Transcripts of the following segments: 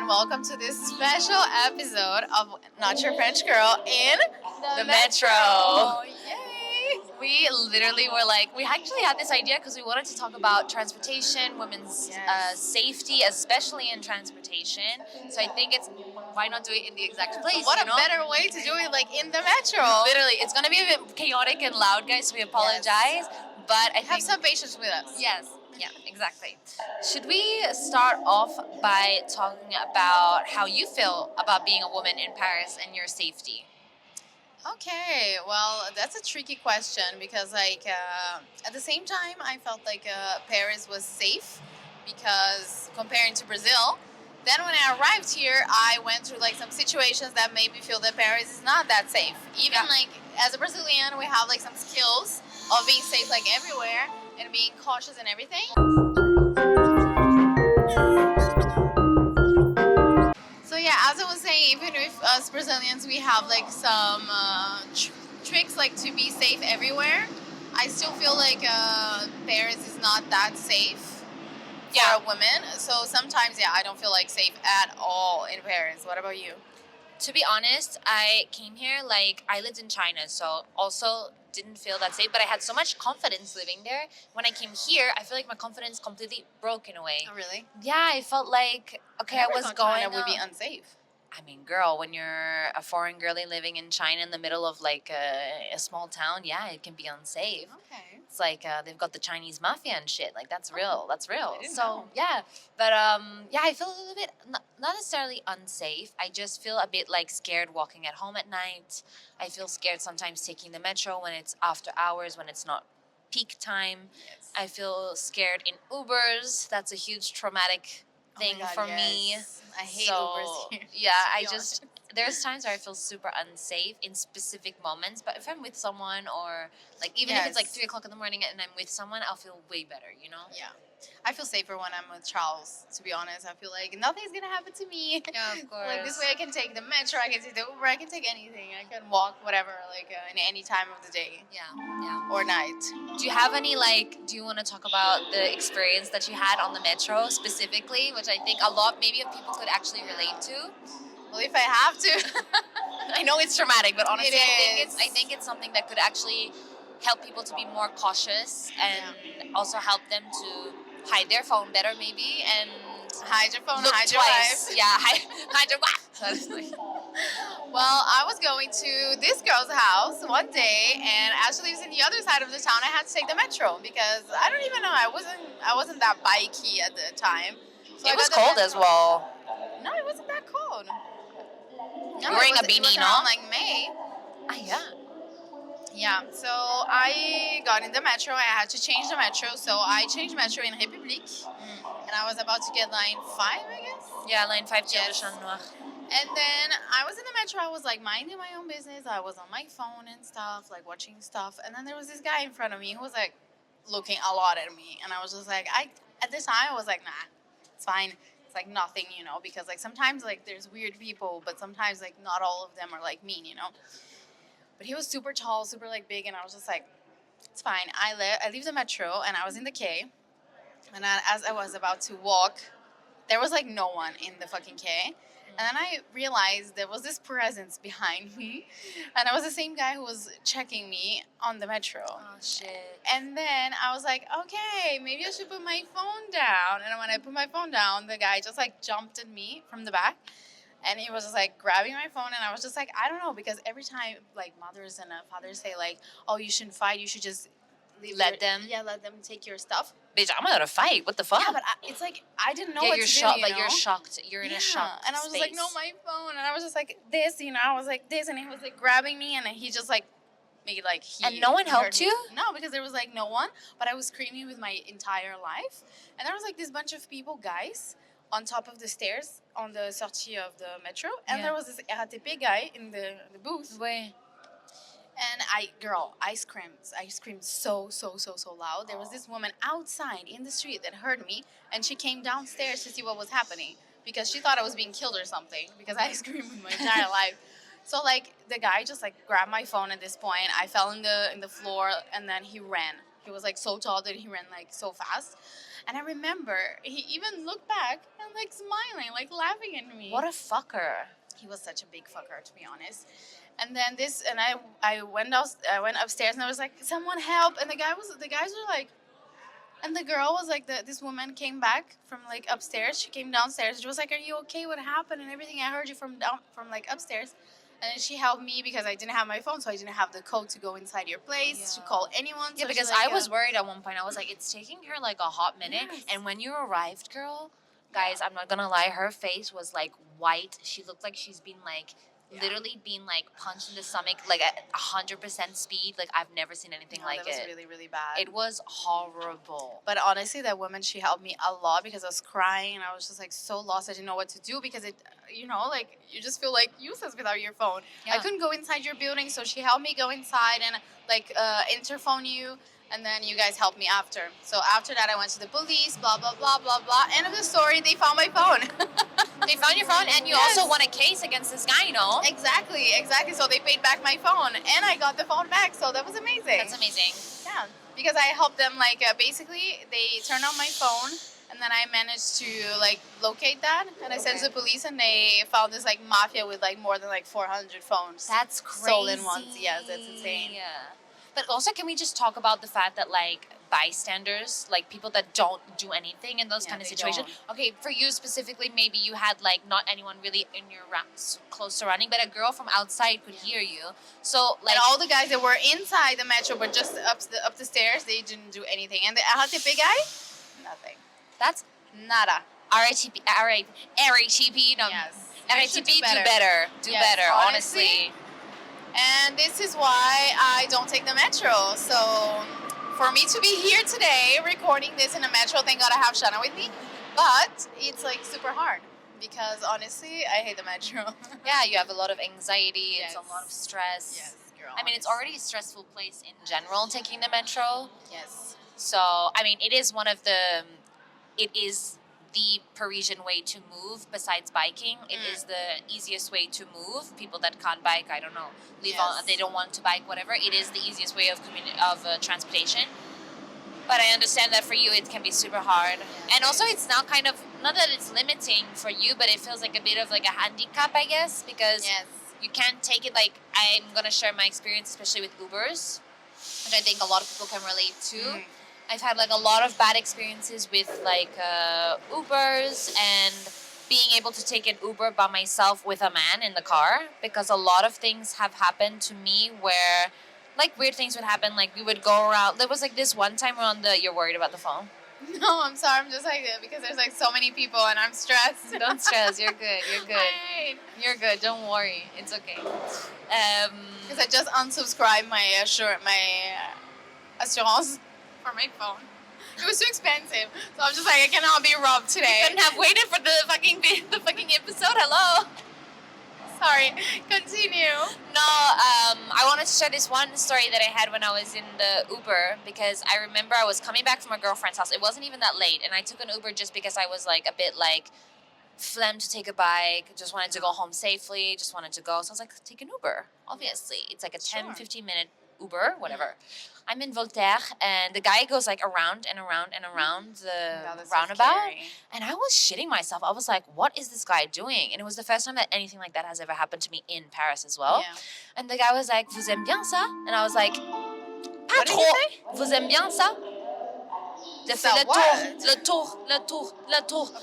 and welcome to this special episode of Not Your French Girl in the Metro. Yay! We literally were like, we actually had this idea because we wanted to talk about transportation, women's safety, especially in transportation. So I think why not do it in the exact place? What a better way to do it, like in the Metro. Literally, it's going to be a bit chaotic and loud, guys, so we apologize. But I Have some patience with us. Yes. Yeah, exactly. Should we start off by talking about how you feel about being a woman in Paris and your safety? Okay, well, that's a tricky question because, at the same time, I felt like Paris was safe because comparing to Brazil. Then when I arrived here, I went through like some situations that made me feel that Paris is not that safe. Even like as a Brazilian, we have like some skills of being safe like everywhere and being cautious and everything. So yeah, as I was saying, even if us Brazilians we have like some tricks like to be safe everywhere, I still feel like Paris is not that safe for a woman. So sometimes, I don't feel like safe at all in Paris. What about you? To be honest, I came here, I lived in China, so also didn't feel that safe, but I had so much confidence living there. When I came here, I feel like my confidence completely broke in a way. Oh, really? Yeah, I felt like, I was going... China would be unsafe. I mean, girl, when you're a foreign girlie living in China in the middle of a small town, it can be unsafe. Okay. It's like they've got the Chinese mafia and shit. Like that's real. That's real. I didn't So know. but I feel a little bit not necessarily unsafe. I just feel a bit like scared walking at home at night. I feel scared sometimes taking the metro when it's after hours, when it's not peak time. Yes. I feel scared in Ubers. That's a huge traumatic thing for me. I hate So, Ubers here. Yeah, to be honest. there's times where I feel super unsafe in specific moments, but if I'm with someone or even if it's like 3:00 in the morning and I'm with someone, I'll feel way better, you know? Yeah. I feel safer when I'm with Charles, to be honest. I feel like nothing's gonna happen to me. Yeah, of course. Like this way I can take the metro, I can take the Uber, I can take anything. I can walk, whatever, in any time of the day Yeah. or night. Do you have any do you want to talk about the experience that you had on the metro specifically, which I think a lot maybe of people could actually relate to? Well, if I have to. I know it's traumatic, but honestly, It I think it's something that could actually help people to be more cautious and also help them to hide their phone better, maybe, and Hide your phone, look hide your twice. life. Yeah, hide your wife. Well, I was going to this girl's house one day, and as she lives in the other side of the town, I had to take the metro because I don't even know. I wasn't that bikey at the time. So It was cold as well. No, it wasn't that cold. No, You're wearing a it was beanie, around, no? like May. Yeah. Yeah, so I got in the metro. I had to change the metro, so I changed metro in République, and I was about to get line 5, I guess. Yeah, line 5 to Yes. Champ Noir. And then I was in the metro. I was like minding my own business. I was on my phone and stuff, like watching stuff. And then there was this guy in front of me who was like looking a lot at me, and I was just like, at this time I was like, nah, it's fine. It's like nothing, because like sometimes like there's weird people, but sometimes like not all of them are like mean. But he was super tall, super like big, and I was just like, it's fine. I leave the metro, and I was in the K, and as I was about to walk, there was like no one in the fucking K. And then I realized there was this presence behind me, and it was the same guy who was checking me on the metro. Oh, shit. And then I was like, okay, maybe I should put my phone down. And when I put my phone down, the guy just like jumped at me from the back, and he was just like grabbing my phone, and I was just like, I don't know, because every time like mothers and fathers say like, oh, you shouldn't fight, you should just Let them take your stuff. Bitch, I'm gonna fight. What the fuck? Yeah, but it's like I didn't know Yeah, what you're to shocked. do. Like you're shocked. You're in a shock. And I was just like, space. no, my phone. And I was just like this, I was like this, and he was like grabbing me, and he just like made like he. And no one helped heard me. you? No, because there was like no one. But I was screaming with my entire life, and there was like this bunch of people, guys, on top of the stairs on the sortie of the metro, and there was this RATP guy in the booth. Wait. And I screamed so loud. There was this woman outside in the street that heard me, and she came downstairs to see what was happening because she thought I was being killed or something because I screamed with my entire life. So like the guy just like grabbed my phone at this point. I fell in the floor, and then he ran. He was like so tall that he ran like so fast. And I remember he even looked back and like smiling, like laughing at me. What a fucker. He was such a big fucker, to be honest. And then I went upstairs and I was like, someone help! And the guys were like, and the girl was like, this woman came back from like upstairs. She came downstairs. She was like, "Are you okay? What happened?" And everything. I heard you from like upstairs. And then she helped me because I didn't have my phone, so I didn't have the code to go inside your place to call anyone. Yeah, So because like, I was worried at one point. I was like, it's taking her like a hot minute. Yes. And when you arrived, girl, guys, I'm not gonna lie, her face was like white. She looked like she's been like literally being like punched in the stomach like at 100% speed. Like I've never seen anything like that was it. really, really bad. It was horrible. But honestly, that woman, she helped me a lot because I was crying and I was just like so lost. I didn't know what to do because it, like you just feel like useless without your phone. Yeah. I couldn't go inside your building, so she helped me go inside and like interphone you. And then you guys helped me after. So after that, I went to the police, blah, blah, blah, blah, blah. End of the story, they found my phone. They found your phone, and you also won a case against this guy, Exactly. So they paid back my phone, and I got the phone back. So that was amazing. That's amazing. Yeah, because I helped them, like, basically, they turned on my phone, and then I managed to, like, locate that. And I sent to the police, and they found this, like, mafia with, like, more than, like, 400 phones. That's crazy. Stolen ones. Yes, that's insane. Yeah. But also, can we just talk about the fact that, like, bystanders, like people that don't do anything in those kind of situations? Okay, for you specifically, maybe you had, like, not anyone really in your close surrounding, but a girl from outside could hear you. So, like... And all the guys that were inside the metro, but just up the stairs, they didn't do anything. And the AHTP guy, nothing. That's... Nada. RATP, no. Yes. RATP, do better. Do better, honestly. And this is why I don't take the metro. So for me to be here today recording this in a metro, thank God I have Shana with me. But it's like super hard because honestly, I hate the metro. Yeah, you have a lot of anxiety. Yes. It's a lot of stress. Yes, girl. I mean, it's already a stressful place in general, taking the metro. Yes. So, I mean, it is the Parisian way to move besides biking. It is the easiest way to move. People that can't bike, I don't know, they don't want to bike, whatever. It is the easiest way of transportation. But I understand that for you it can be super hard. And also it's now kind of, not that it's limiting for you, but it feels like a bit of like a handicap, I guess, because you can't take it. Like, I'm going to share my experience, especially with Ubers, which I think a lot of people can relate to. I've had like a lot of bad experiences with like Ubers and being able to take an Uber by myself with a man in the car, because a lot of things have happened to me where like weird things would happen. Like we would go around. There was like this one time you're worried about the phone. No, I'm sorry. I'm just like, because there's like so many people and I'm stressed. Don't stress. You're good. You're good. You're good. Don't worry. It's okay. Because I just unsubscribed my assurance for my phone. It was too expensive, so I'm just like, I cannot be robbed today. You couldn't have waited for the fucking episode. Hello. Sorry. Continue. No, I wanted to share this one story that I had when I was in the Uber, because I remember I was coming back from a girlfriend's house. It wasn't even that late, and I took an Uber just because I was like a bit like phlegm to take a bike, just wanted to go home safely, just wanted to go. So I was like, take an Uber. Obviously, it's like a 10-15 minute Uber, whatever. I'm in Voltaire, and the guy goes like around and around and around the roundabout, and I was shitting myself. I was like, what is this guy doing? And it was the first time that anything like that has ever happened to me in Paris as well. And the guy was like, vous aimez bien ça? And I was like, pas trop. Vous aimez bien ça? Le tour.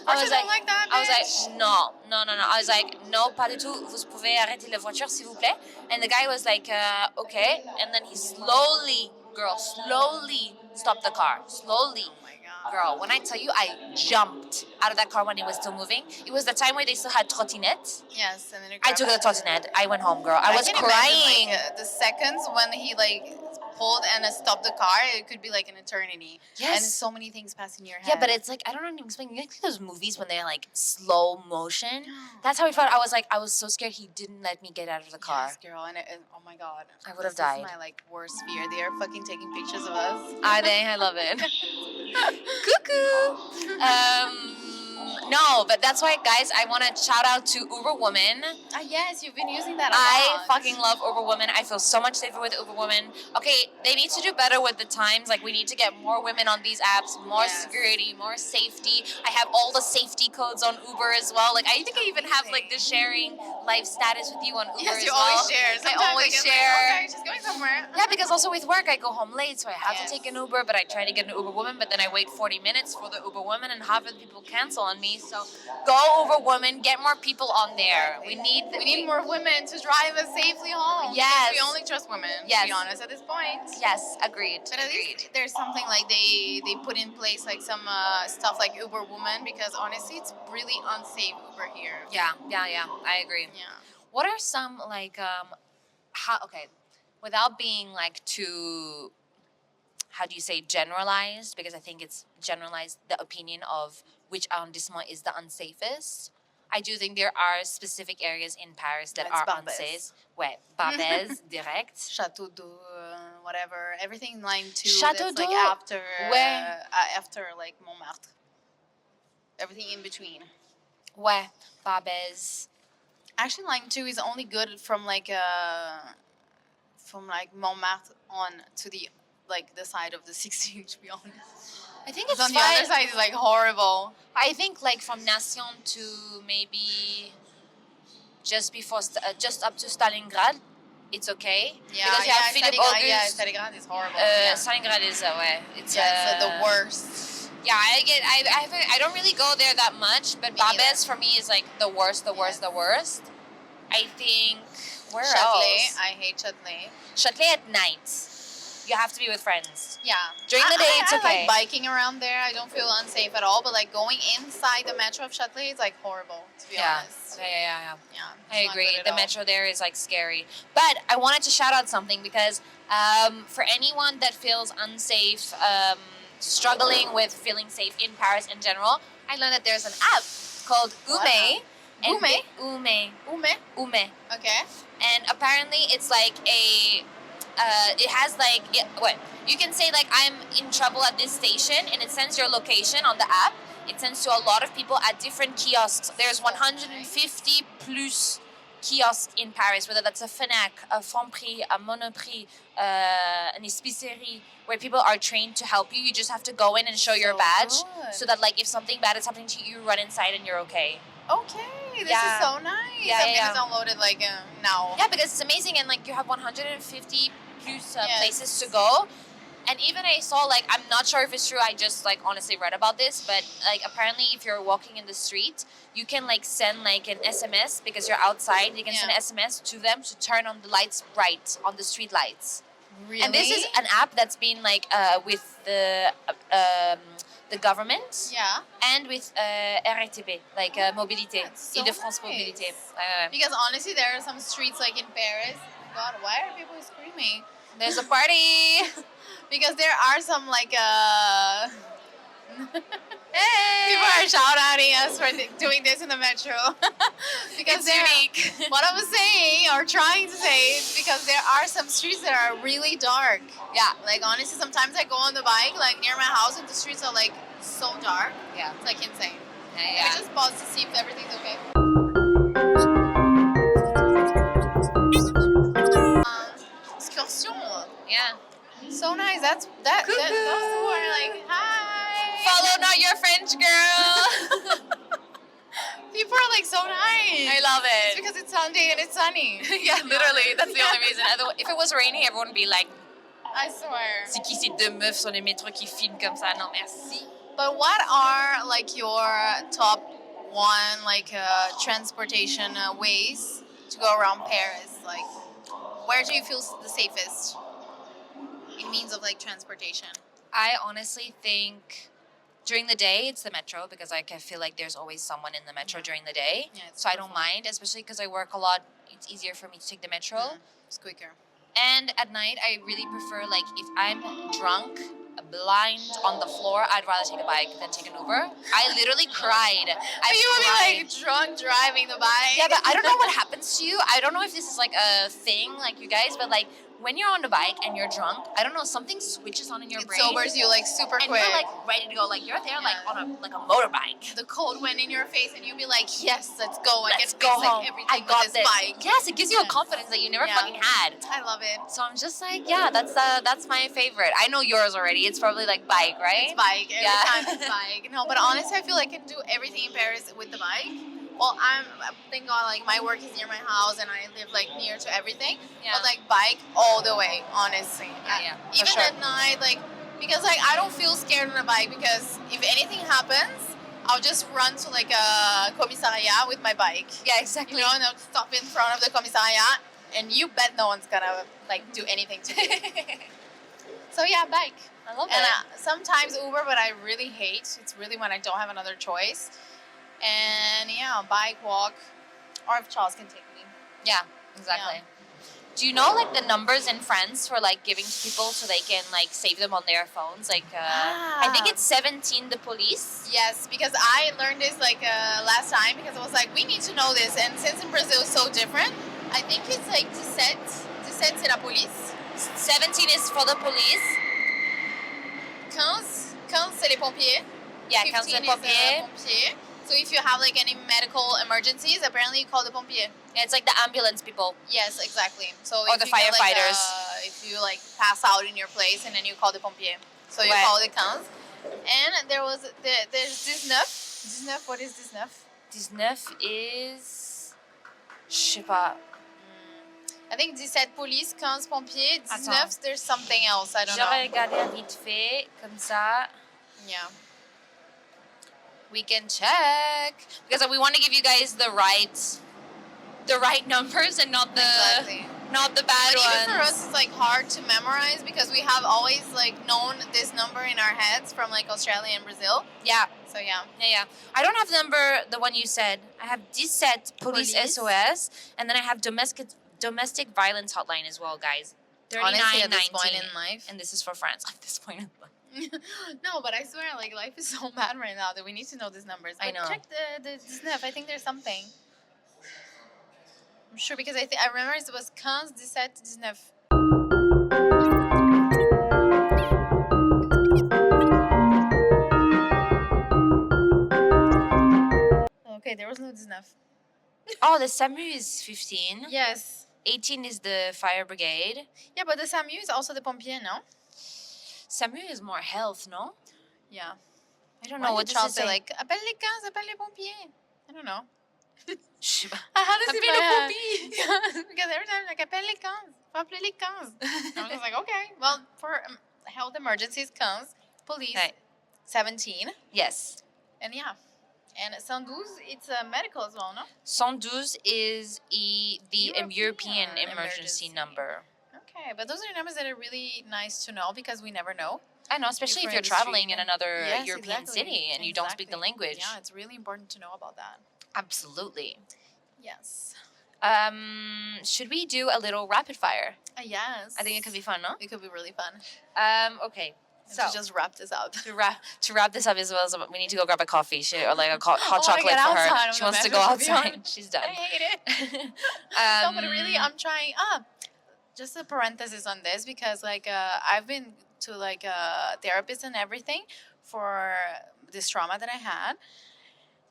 I was like, that, I was like, no. I was like, no, pas du tout. Vous pouvez arrêter la voiture, s'il vous plaît. And the guy was like, okay. And then he slowly stopped the car. Slowly. oh my God. Girl, when I tell you, I jumped out of that car when it was still moving. It was the time where they still had trottinette. Yes, and then I took the trottinette. I went home, girl. I was crying. Imagine, like, the seconds when he like pulled and stopped the car, it could be like an eternity. Yes. And so many things pass in your head. Yeah, but it's like, I don't know how to explain. You know, like those movies when they're like slow motion? That's how we felt. I was so scared he didn't let me get out of the car. Yes, girl. And oh my God. I would have died. This is my like worst fear. They are fucking taking pictures of us. Are they? I love it. Cuckoo. No, but that's why, guys, I want to shout out to Uberwomen. Yes, you've been using that a I lot. fucking love Uberwomen. I feel so much safer with Uberwomen. Okay, they need to do better with the times. Like, we need to get more women on these apps, more Yes. security, more safety. I have all the safety codes on Uber as well. Like, I think I even have like the sharing life status with you on Uber Yes, as you well. always share. Sometimes I always get share. Like, okay, she's going somewhere. Yeah, because also with work, I go home late, so I have Yes. to take an Uber, but I try to get an Uberwoman, but then I wait 40 minutes for the Uberwoman, and half of the people cancel on me. So go Uberwoman, get more people on there. We need more women to drive us safely home. Yes. We only trust women, Yes. to be honest, at this point. Yes, agreed. But at Agreed. least there's something like they put in place like some stuff like Uberwoman, because honestly it's really unsafe Uber here. Yeah, I agree. Yeah. What are some without being like too, how do you say, generalized, because I think it's generalized, the opinion of which arrondissement is the unsafest. I do think there are specific areas in Paris that It's are Barbès. unsafe. Ouais, Barbès, direct. Chateau d'eau, whatever, everything line 2 Chateau that's like d'eau? after like Montmartre. Everything in between. Ouais, Barbès. Actually, line 2 is only good from like Montmartre on to the side of the 16, to be honest. I think 'Cause it's on the other side is like horrible. I think like from Nation to maybe just just up to Stalingrad, it's okay. Yeah, Because you have Philippe Auguste. Yeah, Stalingrad is horrible. Stalingrad is it's it's the worst. Yeah, I don't really go there that much, but Me Barbès for me is like the worst. I think where Châtelet, else? I hate Châtelet. Châtelet at night. You have to be with friends. Yeah. During the day, it's I okay. like biking around there. I don't feel unsafe at all. But like going inside the metro of Châtelet is like horrible, to be honest. Yeah. Yeah. I it's not agree. good at The all. metro there is like scary. But I wanted to shout out something because for anyone that feels unsafe, struggling with feeling safe in Paris in general, I learned that there's an app called Ume. Wow. Ume. Okay. And apparently it's like it has like, you can say like I'm in trouble at this station, and it sends your location on the app. It sends to a lot of people at different kiosks. There's 150 plus kiosks in Paris, whether that's a Fnac, a Franprix, a Monoprix, an épicerie, where people are trained to help you. You just have to go in and show your badge, good. so that like if something bad is happening to you, you run inside and you're okay. Okay. This Yeah. is so nice. Yeah, I'm yeah. gonna download it like now. Yeah, because it's amazing, and like you have 150 plus Yes. places to go. And even I saw, like, I'm not sure if it's true, I just like honestly read about this, but like apparently if you're walking in the street, you can like send like an SMS, because you're outside, you can send an SMS to them to turn on the lights bright on the street lights. Really? And this is an app that's been like with the government Yeah. and with RATP, like Mobilité, That's so Île-de-France nice. Mobilité. Because honestly, there are some streets like in Paris. God, why are people screaming? There's a party. Because there are some like Hey! people are shout-outing us for doing this in the metro. Because It's they're unique. what I was saying or trying to say is because there are some streets that are really dark. Yeah. Like honestly, sometimes I go on the bike like near my house and the streets are like so dark. Yeah. It's like insane. Yeah. I just pause to see if everything's okay. Excursion. Yeah. So nice. That's those Cuckoo. who are like hi. Follow not your French girl. People are like so nice. I love It's it. because it's Sunday and it's sunny. Yeah, literally. That's the only reason. If it was raining, everyone would be like, I swear. c'est qui ces deux meufs sur les métros qui filment comme ça? Non, merci. But what are like your top one like transportation ways to go around Paris? Like, where do you feel the safest in means of like transportation? I honestly think during the day it's the metro, because like I feel like there's always someone in the metro during the day. Yeah, it's so I don't super fun. mind, especially because I work a lot. It's easier for me to take the metro. It's quicker. And at night, I really prefer, like, if I'm drunk, blind on the floor, I'd rather take a bike than take an Uber. I literally cried. I You would cried. be like drunk driving the bike. Yeah, but I don't know what happens to you. I don't know if this is like a thing, like you guys, but like when you're on the bike and you're drunk, I don't know, something switches on in your It brain. sobers you like super and quick. you're like ready to go. Like you're there like on a motorbike. The cold wind in your face, and you'll be like, "Yes, let's go! I Let's can go fix home. like everything I got with this bike." Yes, it gives you a Yes. confidence that you never Yeah. fucking had. I love it. So I'm just like, yeah, that's my favorite. I know yours already. It's probably like bike, right? It's bike. Every Yeah. time it's bike. No, but honestly, I feel like I can do everything in Paris with the bike. Well, thank God, like my work is near my house, and I live like near to everything. Yeah. But like bike all the way, honestly. Yeah, for Even sure. at night, like because like I don't feel scared on a bike because if anything happens, I'll just run to like a commissariat with my bike. Yeah, exactly. You know, and I'll stop in front of the commissariat, and you bet no one's gonna like do anything to me. So yeah, bike. I love And it. sometimes Uber, but I really hate. It's really when I don't have another choice. And yeah, bike, walk, or if Charles can take me. Yeah, exactly. Do you know like the numbers in France for like giving to people so they can like save them on their phones? Like I think it's 17 the police. Yes, because I learned this like last time because I was like, we need to know this. And since in Brazil it's so different, I think it's like 17. 17 c'est la police. 17 is for the police. 15 c'est les pompiers. Yeah, 15 15 is pompiers. pompiers. So if you have like any medical emergencies, apparently you call the pompiers. Yeah, it's like the ambulance people. Yes, exactly. So Or if the you get, like, firefighters. if you like pass out in your place and then you call the pompiers. So you Right. call the 15. And there's 19. 19, what is 19? 19 is... Je sais pas. I think 17 police, 15 pompiers. 19, Attends. there's something else. I don't know. J'aurais regardé vite fait, comme ça. Yeah. We can check. Because we want to give you guys the right numbers and not the Exactly. not the bad But ones. even for us, it's like hard to memorize because we have always like known this number in our heads from like Australia and Brazil. Yeah. So yeah. Yeah. I don't have the number, the one you said. I have 17 police SOS, and then I have domestic violence hotline as well, guys. 39, Honestly, at this 19. point in life. And this is for France. At this point in life. No, but I swear, like life is so bad right now that we need to know these numbers. I But know. check the 19. I think there's something. I'm sure because I remember it was 15, 17, 19. Okay, there was no 19. Oh, the SAMU is 15. Yes. 18 is the fire brigade. Yeah, but the SAMU is also the pompier, no? SAMU is more health, no? Yeah. I don't Why know. What did does it Charles say say? like appelle les 15, appelle les pompiers? I don't know. Je sais pas. I had to see Appelle my les head. Because every time like appelle les 15, faut appeler les 15. I was like, okay, well, for health emergencies, 15, police, Right. 17, Yes. and yeah. And 112, it's medical as well, no? 112 is the European European emergency emergency. number. Okay, but those are numbers that are really nice to know because we never know. I know, especially if for you're industry. traveling in another Yes, European exactly. city and you don't speak the Exactly. language. Yeah, it's really important to know about that. Absolutely. Yes. Should we do a little rapid fire? Yes. I think it could be fun, no? It could be really fun. Okay. So So just wrap this up. to wrap this up as well, we need to go grab a coffee, or like a hot I wanna chocolate get for outside her. of She the wants to go metro, to be outside. honest. She's done. I hate it. No, but really, I'm trying. Just a parenthesis on this because like I've been to like a therapist and everything for this trauma that I had,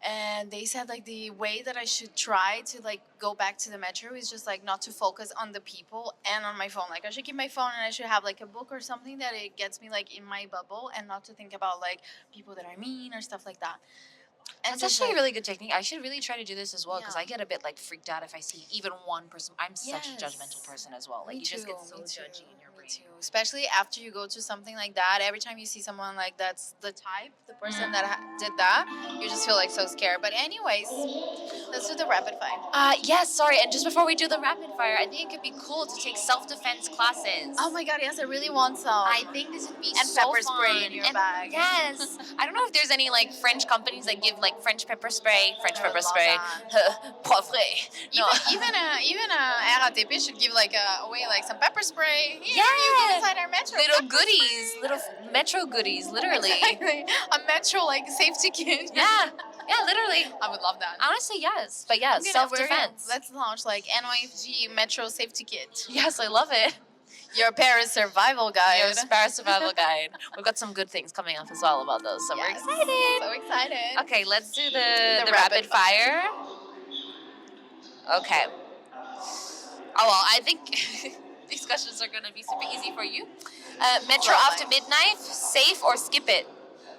and they said like the way that I should try to like go back to the metro is just like not to focus on the people and on my phone. Like I should keep my phone and I should have like a book or something that it gets me like in my bubble and not to think about like people that are mean or stuff like that. And That's just, actually like, a really good technique. I should really try to do this as well because Yeah. I get a bit like freaked out if I see even one person. I'm such a Yes. judgmental person as well. Like Me you just too, get so me too, judgy in your me brain. too. Especially after you go to something like that, every time you see someone like that's the type, the person that did that, you just feel like so scared. But anyways, let's do the rapid fire. Yes, sorry. And just before we do the rapid fire, I think it could be cool to take self-defense classes. Oh my god, yes, I really want some. I think this would be And so pepper spray fun. in your And bag. Yes. I don't know if there's any like French companies that give like French pepper spray, French I pepper would love spray, poivré. No. even RATP should give like away like some pepper spray. Here, Yeah. you go inside our metro. Little pepper goodies, spray. little metro goodies, literally. Exactly. A metro like safety kit. Yeah, literally. I would love that. I want to say yes, but yeah, Okay, self-defense. Let's launch like NYFG Metro Safety Kit. Yes, I love it. Your Paris survival guide. Your Paris survival guide. We've got some good things coming up as well about those, so we're Yes. excited. So excited. Okay, let's do the rapid rapid fire. Okay. Oh, well, I think these questions are going to be super easy for you. Metro Right. after midnight, safe or skip it?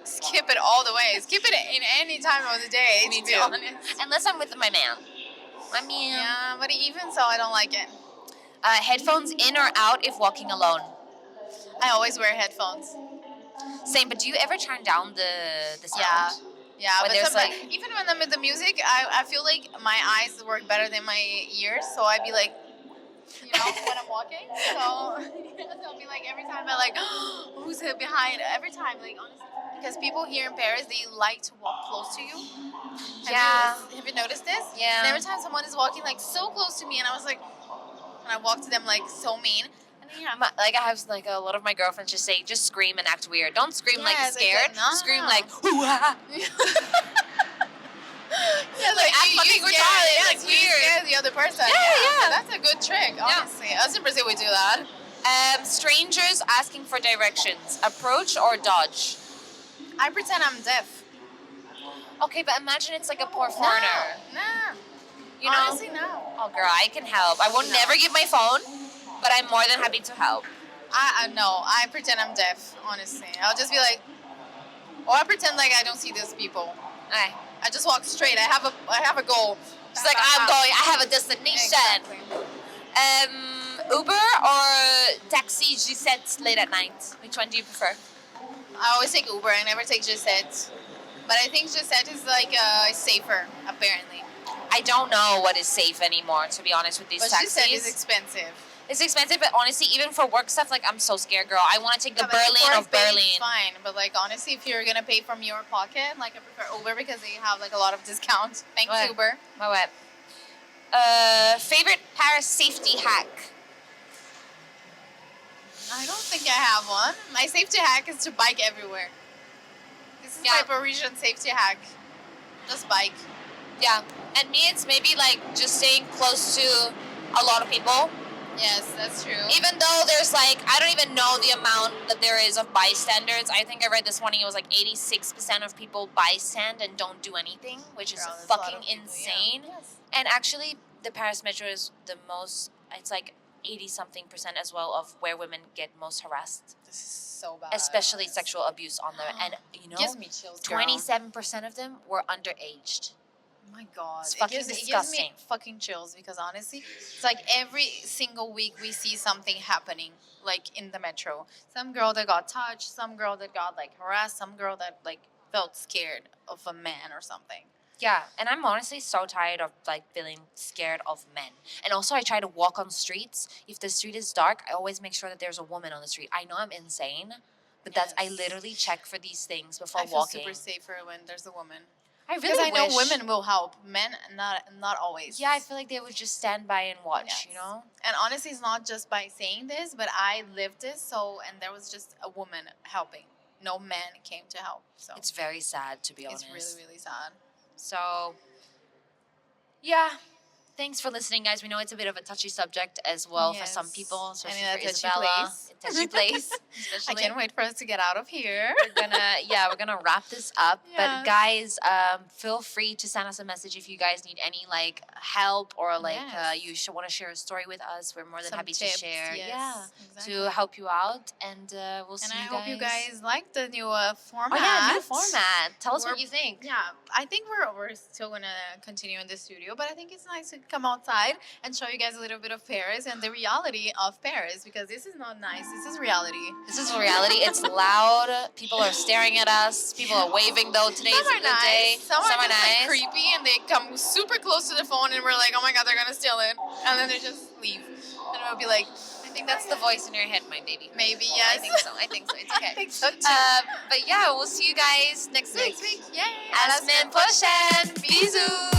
Skip it all the way. Skip it in any time of the day, Me to be too. honest. Unless I'm with my man. My man. Yeah, but even so, I don't like it. Headphones in or out if walking alone? I always wear headphones. Same, but do you ever turn down the sound? Yeah. Yeah, When but there's, sometimes, like- even when I'm with the music, I feel like my eyes work better than my ears, so I'd be like, when I'm walking. So I'll be like, every time I like, who's behind? Every time, like, honestly, because people here in Paris, they like to walk close to you. Have you noticed this? Yeah. And every time someone is walking like so close to me, and I was like, and I walk to them like so mean. And then, Like I have like a lot of my girlfriends just say, just scream and act weird. Don't scream like Yes, scared. exactly. No, Scream no. like hoo-ha. Yeah, like, act fucking retarded, yeah, like, you weird. scare the other person. Yeah. That's a good trick, honestly. Us in Brazil, we do that. Strangers asking for directions. Approach or dodge? I pretend I'm deaf. Okay, but imagine it's like a poor foreigner. Nah. You know? Honestly, no. Oh, girl, I can help. I will No. never give my phone, but I'm more than happy to help. No, I pretend I'm deaf, honestly. I'll just be like, or I pretend like I don't see those people. Okay. I just walk straight. I have a goal. She's like, I'm going. I have a destination. Exactly. Uber or taxi Gisette late at night? Which one do you prefer? I always take Uber. I never take Gisette. But I think Gisette is like safer, apparently. I don't know what is safe anymore, to be honest, with these But taxis. Gisette is expensive. It's expensive, but honestly, even for work stuff, like, I'm so scared, girl. I want to take the Yeah, but Berlin for of a pay, Berlin. it's fine, but like honestly, if you're gonna pay from your pocket, like I prefer Uber because they have like a lot of discounts. Thanks, Ouais. Uber. My what? Favorite Paris safety hack? I don't think I have one. My safety hack is to bike everywhere. This is Yeah. my Parisian safety hack. Just bike. Yeah. And me, it's maybe like just staying close to a lot of people. Yes, that's true. Even though there's like, I don't even know the amount that there is of bystanders. I think I read this morning, it was like 86% of people bystand and don't do anything, which is Girl, that's a lot fucking of people, insane. Yeah. Yes. And actually, the Paris Metro is the most, it's like 80-something% as well of where women get most harassed, This is so bad. especially sexual abuse on there. And you know, Gives me chills, girl. 27% of them were underaged. Oh my god. It's fucking it gives disgusting. me fucking chills because honestly, it's like every single week we see something happening like in the metro. Some girl that got touched, some girl that got like harassed, some girl that like felt scared of a man or something. Yeah, and I'm honestly so tired of like feeling scared of men. And also, I try to walk on streets. If the street is dark, I always make sure that there's a woman on the street. I know I'm insane, but that's I Yes. literally check for these things before I feel walking. super safer when there's a woman. I Because really I know wish- women will help. Men not always. Yeah, I feel like they would just stand by and watch. Yes. You know. And honestly, it's not just by saying this, but I lived this. So, and there was just a woman helping. No man came to help. So It's very sad, to be it's honest. really, really sad. So, yeah. Thanks for listening, guys. We know it's a bit of a touchy subject as well for some Yes. people, And especially in a for touchy Isabela. place. A touchy place. I Especially. can't wait for us to get out of here. We're gonna wrap this up. But Yes. guys, feel free to send us a message if you guys need any like help or like Yes. you want to share a story with us. We're more than Some happy tips, to share. yes, Yeah, exactly. to help you out, and we'll see And I you hope you guys like the new format. Oh yeah, new format. Tell us what We're- you think. Yeah, I think we're still gonna continue in the studio, but I think it's nice to come outside and show you guys a little bit of Paris and the reality of Paris because this is not nice. This is reality. This is reality. It's loud. People are staring at us. People are waving though. Today is Some a are good nice. day. Some are just nice. like creepy and they come super close to the phone and we're like, oh my god, they're gonna steal it, and then they just leave, and we'll be like, I think that's the voice in your head, my baby. maybe yes. I think so. It's okay. I think so too. But yeah, we'll see you guys next week. Next week, yay! As men push and bisous.